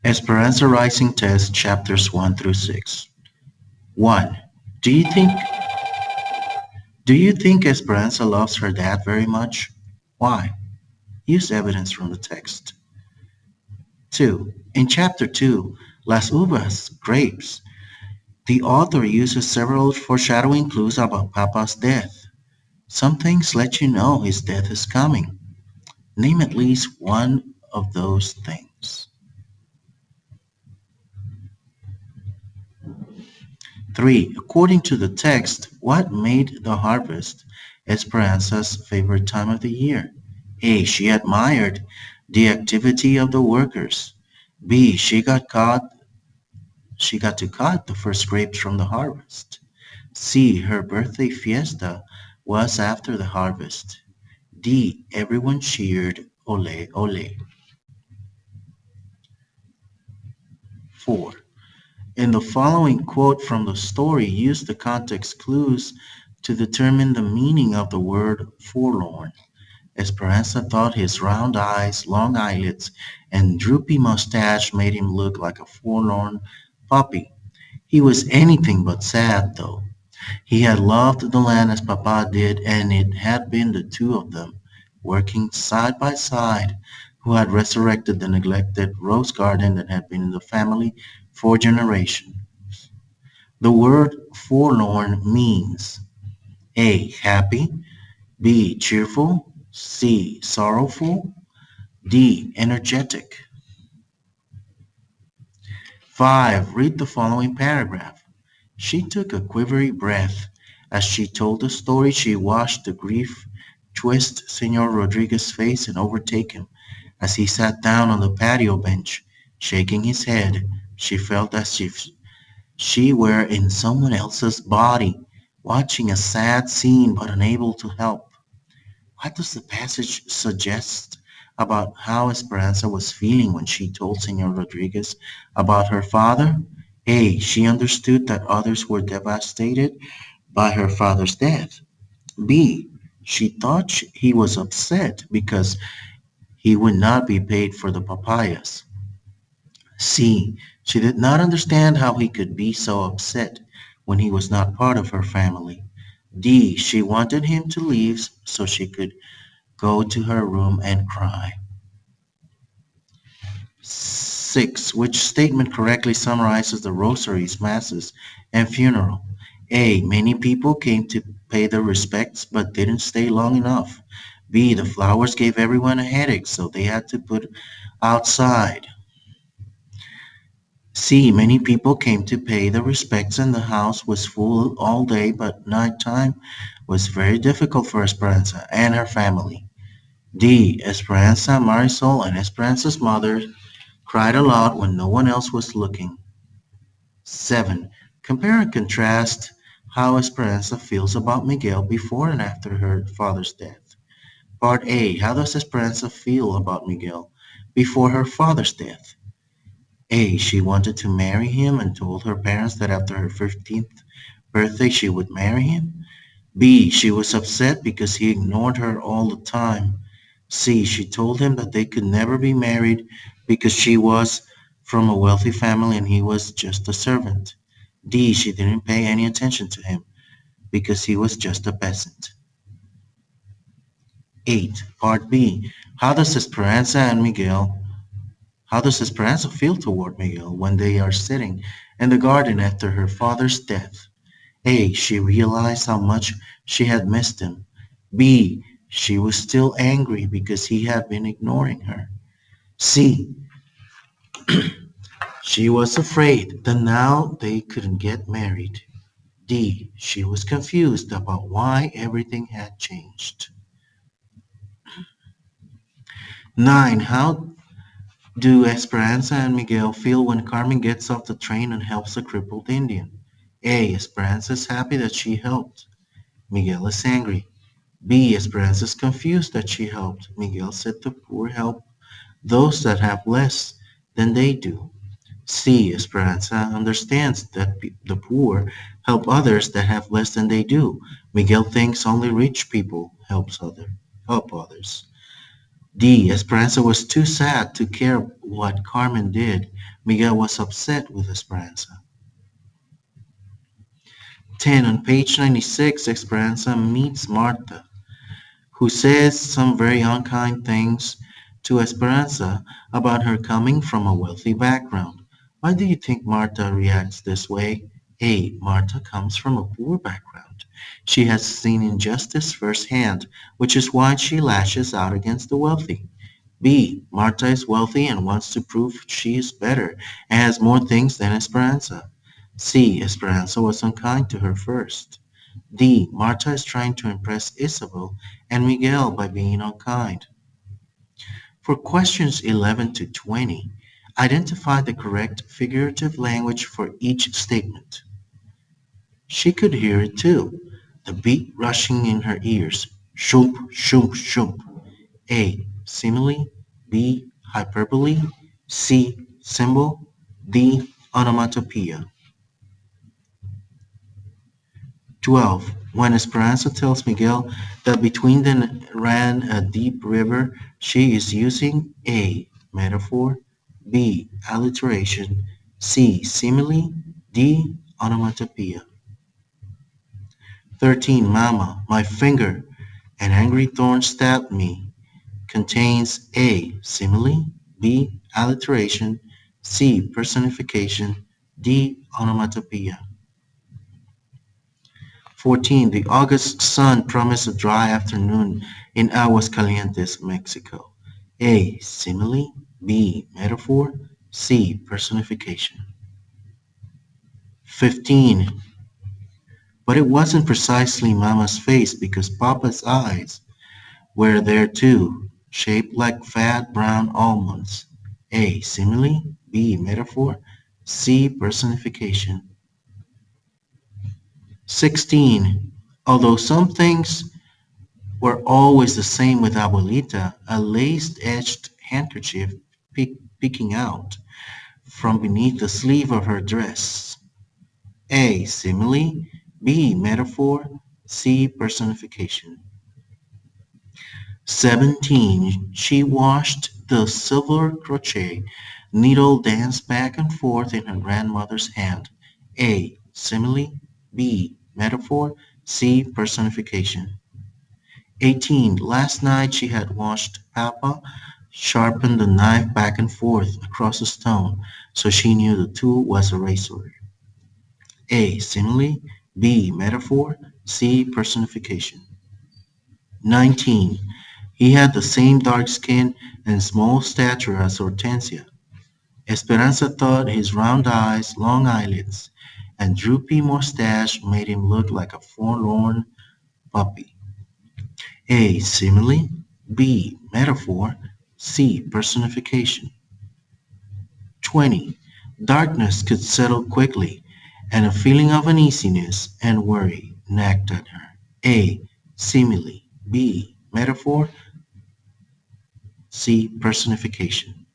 Esperanza Rising Test Chapters 1 through 6. 1. Do you think do you think Esperanza loves her dad very much? Why? Use evidence from the text. 2. In Chapter 2, Las Uvas, Grapes, the author uses several foreshadowing clues about Papa's death. Some things let you know his death is coming. Name at least one of those things. 3. According to the text, what made the harvest Esperanza's favorite time of the year? A. She admired the activity of the workers. B. She got to cut the first grapes from the harvest. C. Her birthday fiesta was after the harvest. D. Everyone cheered ole ole. 4. In the following quote from the story, use the context clues to determine the meaning of the word forlorn. Esperanza thought his round eyes, long eyelids, and droopy mustache made him look like a forlorn puppy. He was anything but sad, though. He had loved the land as Papa did, and it had been the two of them, working side by side, who had resurrected the neglected rose garden that had been in the family for generations. The word forlorn means A. Happy, B. Cheerful, C. Sorrowful, D. Energetic. 5. Read the following paragraph. She took a quivery breath. As she told the story, she watched the grief twist Senor Rodriguez's face and overtake him. As he sat down on the patio bench, shaking his head, she felt as if she were in someone else's body, watching a sad scene but unable to help. What does the passage suggest about how Esperanza was feeling when she told Senor Rodriguez about her father? A. She understood that others were devastated by her father's death. B. She thought he was upset because he would not be paid for the papayas. C. She did not understand how he could be so upset when he was not part of her family. D. She wanted him to leave so she could go to her room and cry. 6. Which statement correctly summarizes the rosaries, masses, and funeral? A. Many people came to pay their respects but didn't stay long enough. B. The flowers gave everyone a headache, so they had to put outside. C. Many people came to pay their respects and the house was full all day, but nighttime was very difficult for Esperanza and her family. D. Esperanza, Marisol, and Esperanza's mother cried aloud when no one else was looking. 7. Compare and contrast how Esperanza feels about Miguel before and after her father's death. Part A. How does Esperanza feel about Miguel before her father's death? A. She wanted to marry him and told her parents that after her 15th birthday she would marry him. B. She was upset because he ignored her all the time. C. She told him that they could never be married because she was from a wealthy family and he was just a servant. D. She didn't pay any attention to him because he was just a peasant. 8. Part B. How does Esperanza feel toward Miguel when they are sitting in the garden after her father's death? A. She realized how much she had missed him. B. She was still angry because he had been ignoring her. C. She was afraid that now they couldn't get married. D. She was confused about why everything had changed. 9. How do Esperanza and Miguel feel when Carmen gets off the train and helps the crippled Indian? A. Esperanza is happy that she helped. Miguel is angry. B. Esperanza is confused that she helped. Miguel said the poor help those that have less than they do. C. Esperanza understands that the poor help others that have less than they do. Miguel thinks only rich people help others. D. Esperanza was too sad to care what Carmen did, Miguel was upset with Esperanza. 10. On page 96, Esperanza meets Marta, who says some very unkind things to Esperanza about her coming from a wealthy background. Why do you think Marta reacts this way? A. Marta comes from a poor background. She has seen injustice firsthand, which is why she lashes out against the wealthy. B. Marta is wealthy and wants to prove she is better and has more things than Esperanza. C. Esperanza was unkind to her first. D. Marta is trying to impress Isabel and Miguel by being unkind. For questions 11 to 20, identify the correct figurative language for each statement. She could hear it too, the beat rushing in her ears. Shump, shump, shump. A. Simile. B. Hyperbole. C. Symbol. D. Onomatopoeia. 12. When Esperanza tells Miguel that between them ran a deep river, she is using A. Metaphor. B. Alliteration. C. Simile. D. Onomatopoeia. 13. Mama, my finger, an angry thorn stabbed me, contains A. Simile. B. Alliteration. C. Personification. D. Onomatopoeia. 14. The August sun promised a dry afternoon in Aguascalientes, Mexico. A. Simile. B. Metaphor. C. Personification. 15. But it wasn't precisely Mama's face because Papa's eyes were there too, shaped like fat brown almonds. A. Simile. B. Metaphor. C. Personification. 16. Although some things were always the same with Abuelita, a lace-edged handkerchief peeking out from beneath the sleeve of her dress. A. Simile. B. Metaphor. C. Personification. 17. She watched the silver crochet needle dance back and forth in her grandmother's hand. A. Simile. B. Metaphor. C. Personification. 18. Last night she had watched Papa sharpen the knife back and forth across the stone, so she knew the tool was a razor. A. Simile. B. Metaphor. C. Personification. 19. He had the same dark skin and small stature as Hortensia. Esperanza thought his round eyes, long eyelids, and droopy mustache made him look like a forlorn puppy. A. Simile. B. Metaphor. C. Personification. 20. Darkness could settle quickly, and a feeling of uneasiness and worry nagged at her. A. Simile. B. Metaphor. C. Personification.